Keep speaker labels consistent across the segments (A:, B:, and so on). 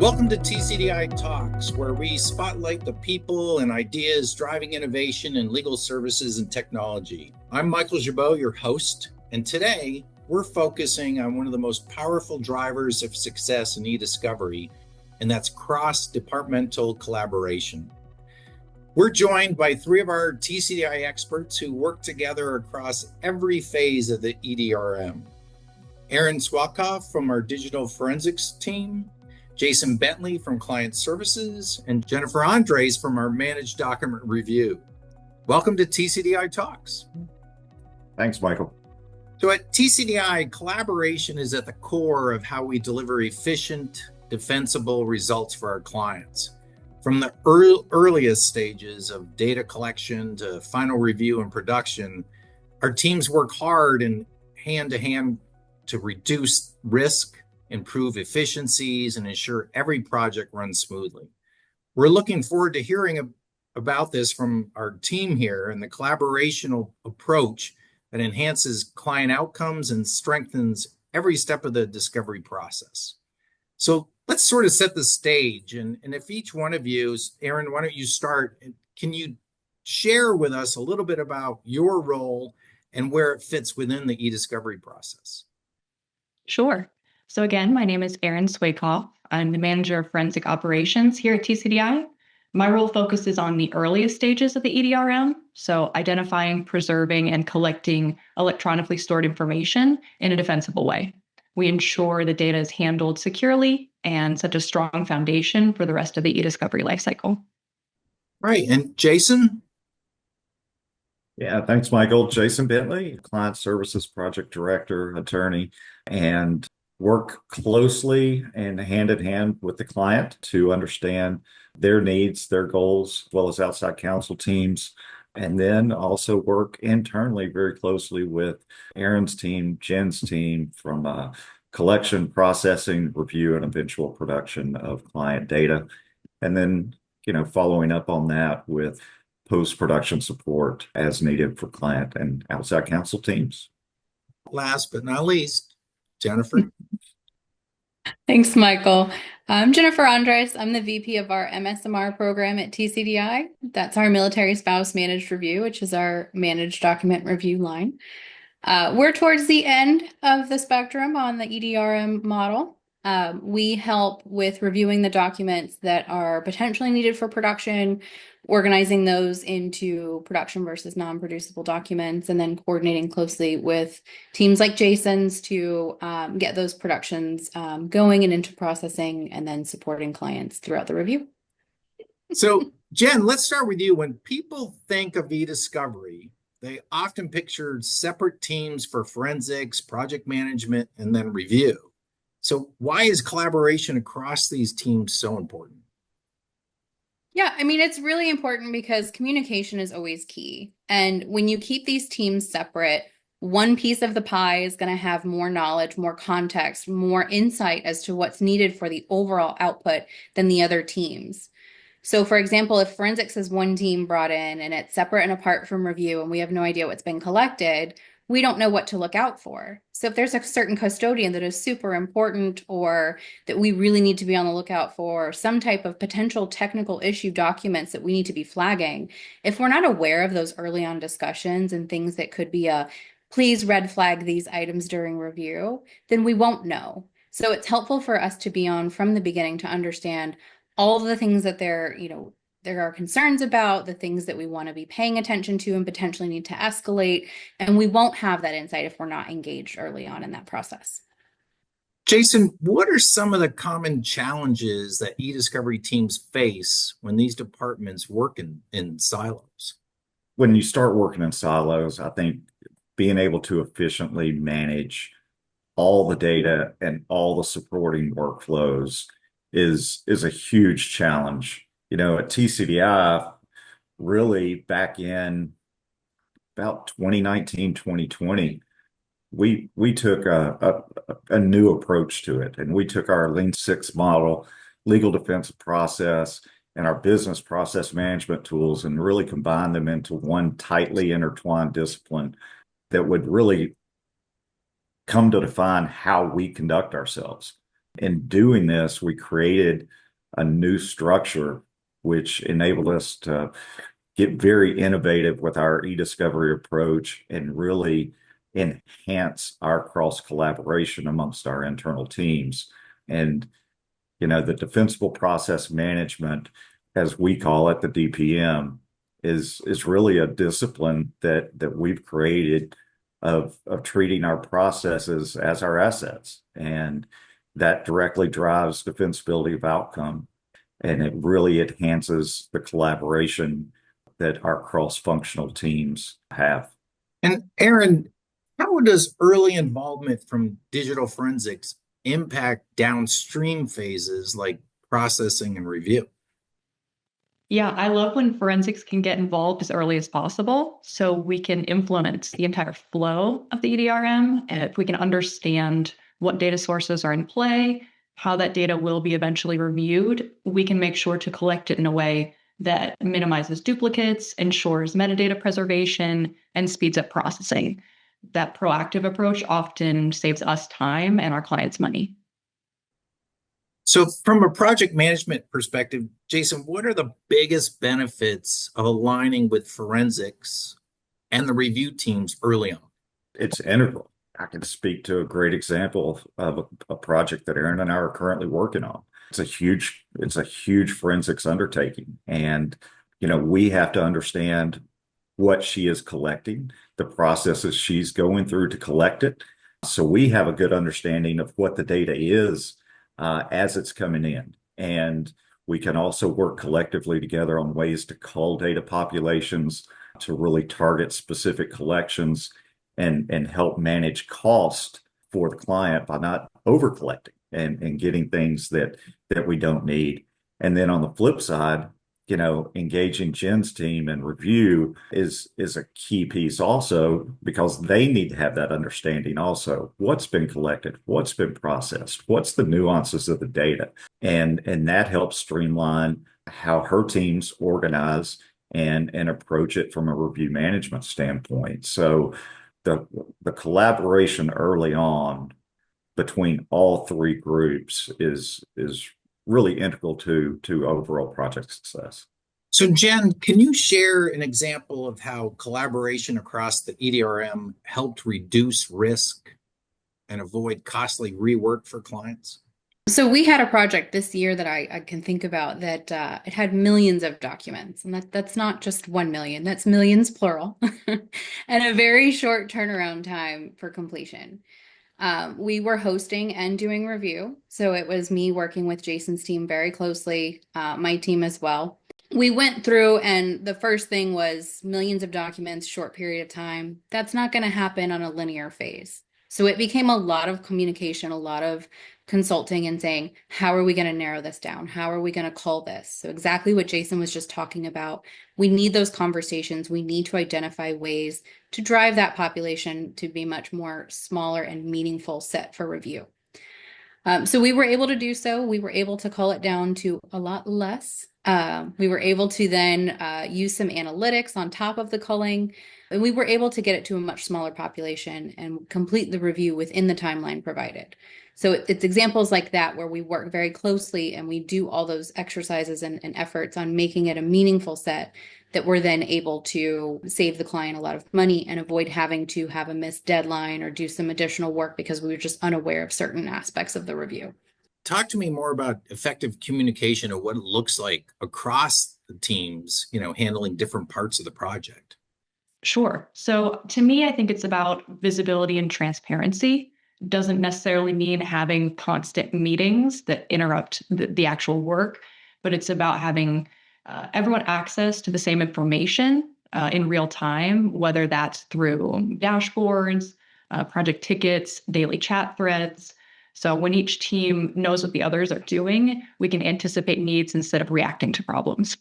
A: Welcome to TCDI Talks, where we spotlight the people and ideas driving innovation in legal services and technology. I'm Michael Gibeault, your host, and today we're focusing on one of the most powerful drivers of success in eDiscovery, and that's cross-departmental collaboration. We're joined by three of our TCDI experts who work together across every phase of the EDRM. Erin Swakopf from our digital forensics team, Jason Bentley from Client Services, and Jennifer Andres from our Managed Document Review. Welcome to TCDI Talks.
B: Thanks, Michael.
A: So at TCDI, collaboration is at the core of how we deliver efficient, defensible results for our clients. From the earliest stages of data collection to final review and production, our teams work hard and hand-to-hand to reduce risk, improve efficiencies, and ensure every project runs smoothly. We're looking forward to hearing about this from our team here and the collaborational approach that enhances client outcomes and strengthens every step of the discovery process. So let's sort of set the stage. And if each one of you, Erin, why don't you start? Can you share with us a little bit about your role and where it fits within the eDiscovery process?
C: Sure. So again, my name is Erin Swakopf. I'm the manager of forensic operations here at TCDI. My role focuses on the earliest stages of the EDRM, so identifying, preserving, and collecting electronically stored information in a defensible way. We ensure the data is handled securely and set a strong foundation for the rest of the eDiscovery lifecycle.
A: Right. And Jason?
B: Yeah, thanks, Michael. Jason Bentley, Client Services Project Director, attorney, and work closely and hand in hand with the client to understand their needs, their goals, as well as outside counsel teams, and then also work internally very closely with Erin's team, Jen's team, from collection, processing, review, and eventual production of client data. And then, following up on that with post-production support as needed for client and outside counsel teams.
A: Last but not least, Jennifer.
D: Thanks, Michael. I'm Jennifer Andres. I'm the VP of our MSMR program at TCDI. That's our Military Spouse Managed Review, which is our Managed Document Review line. We're towards the end of the spectrum on the EDRM model. We help with reviewing the documents that are potentially needed for production, organizing those into production versus non-producible documents, and then coordinating closely with teams like Jason's to get those productions going and into processing, and then supporting clients throughout the review.
A: So, Jen, let's start with you. When people think of eDiscovery, they often picture separate teams for forensics, project management, and then review. So why is collaboration across these teams so important?
D: Yeah, it's really important because communication is always key. And when you keep these teams separate, one piece of the pie is going to have more knowledge, more context, more insight as to what's needed for the overall output than the other teams. So for example, if forensics is one team brought in and it's separate and apart from review and we have no idea what's been collected, we don't know what to look out for. So if there's a certain custodian that is super important or that we really need to be on the lookout for, some type of potential technical issue documents that we need to be flagging, if we're not aware of those early on discussions and things that could be please red flag these items during review, then we won't know. So it's helpful for us to be on from the beginning to understand all of the things that there are concerns about, the things that we want to be paying attention to and potentially need to escalate. And we won't have that insight if we're not engaged early on in that process.
A: Jason, what are some of the common challenges that eDiscovery teams face when these departments work in silos?
B: When you start working in silos, I think being able to efficiently manage all the data and all the supporting workflows is a huge challenge. At TCDI, really back in about 2019, 2020, we took a new approach to it. And we took our Lean Six model, legal defense process, and our business process management tools and really combined them into one tightly intertwined discipline that would really come to define how we conduct ourselves. In doing this, we created a new structure which enabled us to get very innovative with our eDiscovery approach and really enhance our cross collaboration amongst our internal teams. And, the defensible process management, as we call it, the DPM, is really a discipline that we've created of treating our processes as our assets. And that directly drives defensibility of outcome. And it really enhances the collaboration that our cross-functional teams have.
A: And Erin, how does early involvement from digital forensics impact downstream phases like processing and review?
C: Yeah, I love when forensics can get involved as early as possible so we can influence the entire flow of the EDRM. And if we can understand what data sources are in play, how that data will be eventually reviewed, we can make sure to collect it in a way that minimizes duplicates, ensures metadata preservation, and speeds up processing. That proactive approach often saves us time and our clients money.
A: So, from a project management perspective, Jason, what are the biggest benefits of aligning with forensics and the review teams early on?
B: It's integral. I can speak to a great example of a project that Erin and I are currently working on. It's a huge forensics undertaking. And, we have to understand what she is collecting, the processes she's going through to collect it. So we have a good understanding of what the data is as it's coming in. And we can also work collectively together on ways to cull data populations to really target specific collections and help manage cost for the client by not over collecting and getting things that we don't need. And then on the flip side, engaging Jen's team and review is a key piece also, because they need to have that understanding also. What's been collected, what's been processed, what's the nuances of the data. And that helps streamline how her teams organize and approach it from a review management standpoint. So the collaboration early on between all three groups is really integral to overall project success.
A: So, Jen, can you share an example of how collaboration across the EDRM helped reduce risk and avoid costly rework for clients?
D: So we had a project this year that I can think about that it had millions of documents, and that's not just 1 million, that's millions plural, and a very short turnaround time for completion. We were hosting and doing review. So it was me working with Jason's team very closely, my team as well. We went through, and the first thing was millions of documents, short period of time. That's not going to happen on a linear phase. So it became a lot of communication, a lot of consulting and saying, how are we going to narrow this down? How are we going to call this? So exactly what Jason was just talking about. We need those conversations. We need to identify ways to drive that population to be much more smaller and meaningful set for review. So we were able to do so. We were able to call it down to a lot less. We were able to then use some analytics on top of the culling, and we were able to get it to a much smaller population and complete the review within the timeline provided. So it's examples like that where we work very closely and we do all those exercises and efforts on making it a meaningful set that we're then able to save the client a lot of money and avoid having to have a missed deadline or do some additional work because we were just unaware of certain aspects of the review.
A: Talk to me more about effective communication of what it looks like across the teams, handling different parts of the project.
C: Sure. So to me, I think it's about visibility and transparency. Doesn't necessarily mean having constant meetings that interrupt the actual work, but it's about having everyone access to the same information in real time, whether that's through dashboards, project tickets, daily chat threads. So when each team knows what the others are doing, we can anticipate needs instead of reacting to problems.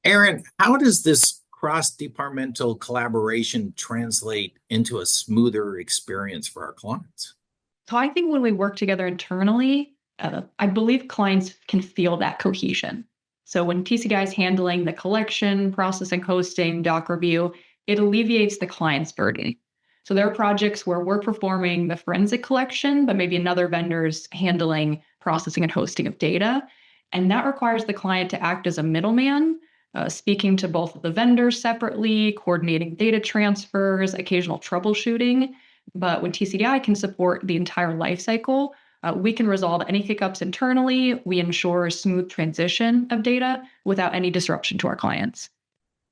A: Erin, how does this cross-departmental collaboration translate into a smoother experience for our clients?
C: So I think when we work together internally, I believe clients can feel that cohesion. So when TCDI is handling the collection, processing, hosting, doc review, it alleviates the client's burden. So there are projects where we're performing the forensic collection, but maybe another vendor's handling processing and hosting of data. And that requires the client to act as a middleman, speaking to both of the vendors separately, coordinating data transfers, occasional troubleshooting. But when TCDI can support the entire lifecycle, we can resolve any hiccups internally. We ensure a smooth transition of data without any disruption to our clients.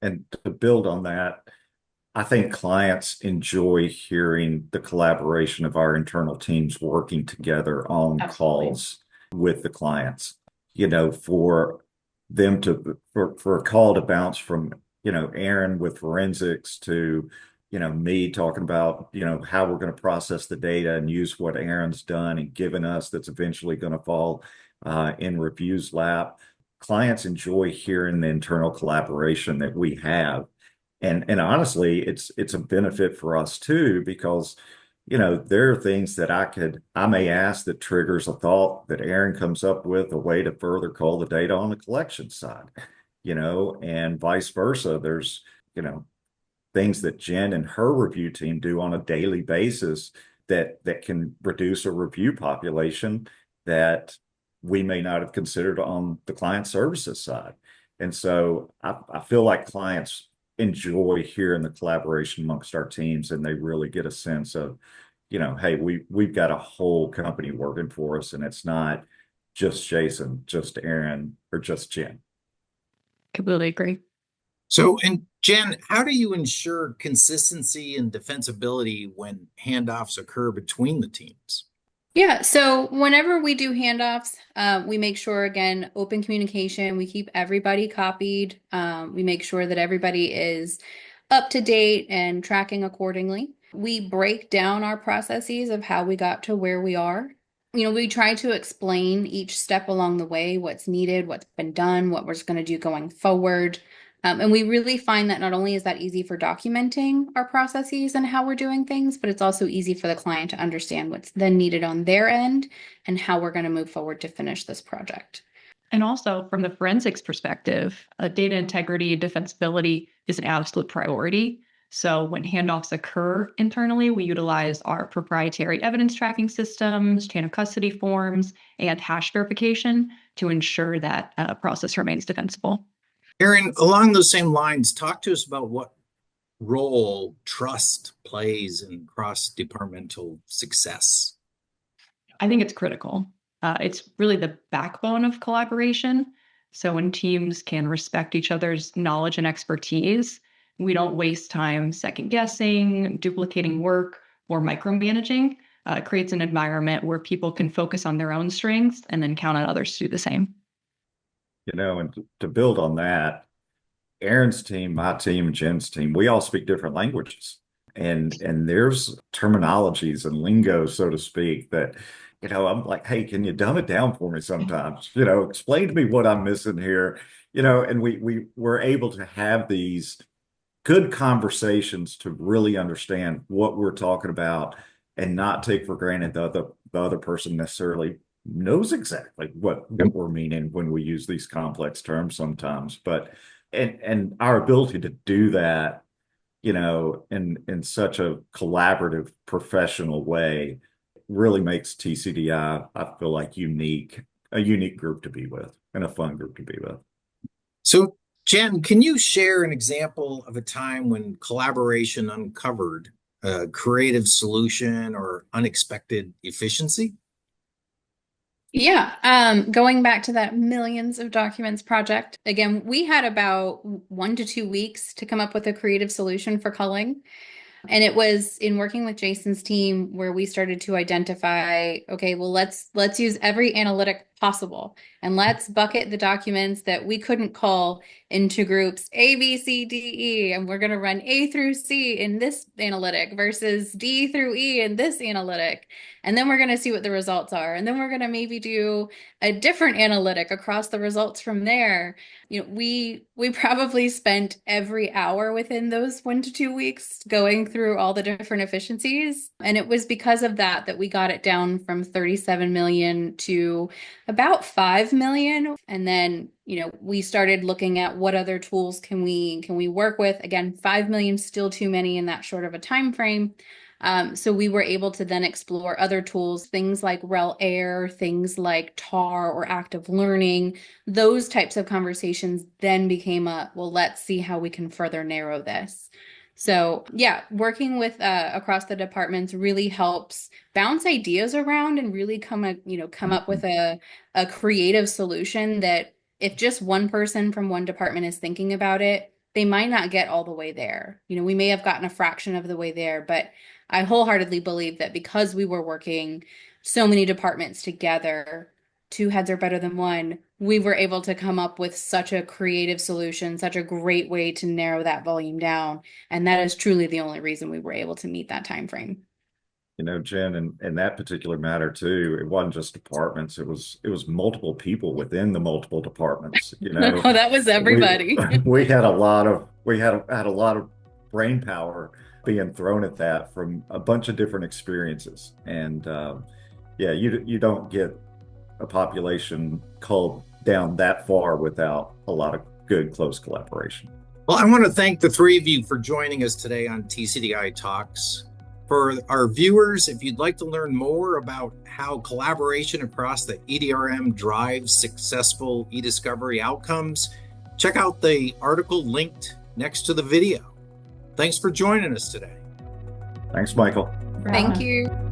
B: And to build on that, I think clients enjoy hearing the collaboration of our internal teams working together on
C: Absolutely.
B: calls with the clients. For them for a call to bounce from, Erin with forensics to, me talking about, how we're going to process the data and use what Erin's done and given us that's eventually going to fall in review's lap. Clients enjoy hearing the internal collaboration that we have. And honestly, it's a benefit for us too, because there are things that I may ask that triggers a thought that Erin comes up with a way to further call the data on the collection side, and vice versa. There's, things that Jen and her review team do on a daily basis that can reduce a review population that we may not have considered on the client services side. And so I feel like clients enjoy hearing the collaboration amongst our teams, and they really get a sense of, hey, we've got a whole company working for us, and it's not just Jason, just Erin, or just Jen.
C: Completely agree.
A: So, and Jen, how do you ensure consistency and defensibility when handoffs occur between the teams?
D: Yeah, so whenever we do handoffs, we make sure, again, open communication. We keep everybody copied. We make sure that everybody is up to date and tracking accordingly. We break down our processes of how we got to where we are. We try to explain each step along the way, what's needed, what's been done, what we're going to do going forward. And we really find that not only is that easy for documenting our processes and how we're doing things, but it's also easy for the client to understand what's then needed on their end and how we're going to move forward to finish this project.
C: And also from the forensics perspective, data integrity and defensibility is an absolute priority. So when handoffs occur internally, we utilize our proprietary evidence tracking systems, chain of custody forms, and hash verification to ensure that process remains defensible.
A: Erin, along those same lines, talk to us about what role trust plays in cross-departmental success.
C: I think it's critical. It's really the backbone of collaboration. So when teams can respect each other's knowledge and expertise, we don't waste time second guessing, duplicating work, or micromanaging. It creates an environment where people can focus on their own strengths and then count on others to do the same.
B: And to build on that, Erin's team, my team, Jen's team, we all speak different languages. And there's terminologies and lingo, so to speak, that, I'm like, hey, can you dumb it down for me sometimes? Explain to me what I'm missing here. And we were able to have these good conversations to really understand what we're talking about and not take for granted the other person necessarily knows exactly what we're meaning when we use these complex terms sometimes. But and our ability to do that, in such a collaborative, professional way really makes TCDI, I feel like, a unique group to be with and a fun group to be with.
A: So, Jen, can you share an example of a time when collaboration uncovered a creative solution or unexpected efficiency?
D: Yeah, going back to that millions of documents project, again, we had about 1 to 2 weeks to come up with a creative solution for culling. And it was in working with Jason's team where we started to identify, okay, well, let's use every analytic possible, and let's bucket the documents that we couldn't call into groups A, B, C, D, E, and we're going to run A through C in this analytic versus D through E in this analytic. And then we're going to see what the results are. And then we're going to maybe do a different analytic across the results from there. We probably spent every hour within those 1 to 2 weeks going through all the different efficiencies. And it was because of that we got it down from 37 million to about 5 million. And then, we started looking at what other tools can we work with. Again, 5 million still too many in that short of a time frame. So we were able to then explore other tools, things like REL Air, things like TAR or active learning. Those types of conversations then became well, let's see how we can further narrow this. So yeah, working with across the departments really helps bounce ideas around and really come up with a creative solution that if just one person from one department is thinking about it, they might not get all the way there. We may have gotten a fraction of the way there, but I wholeheartedly believe that because we were working so many departments together, two heads are better than one, we were able to come up with such a creative solution, such a great way to narrow that volume down. And that is truly the only reason we were able to meet that time frame.
B: Jen, in that particular matter too, it wasn't just departments, it was multiple people within the multiple departments.
D: No, that was everybody.
B: We had a lot of brain power being thrown at that from a bunch of different experiences. And you don't get a population culled down that far without a lot of good close collaboration.
A: Well, I want to thank the three of you for joining us today on TCDI Talks. For our viewers, if you'd like to learn more about how collaboration across the EDRM drives successful eDiscovery outcomes, check out the article linked next to the video. Thanks for joining us today.
B: Thanks, Michael.
D: Thank you.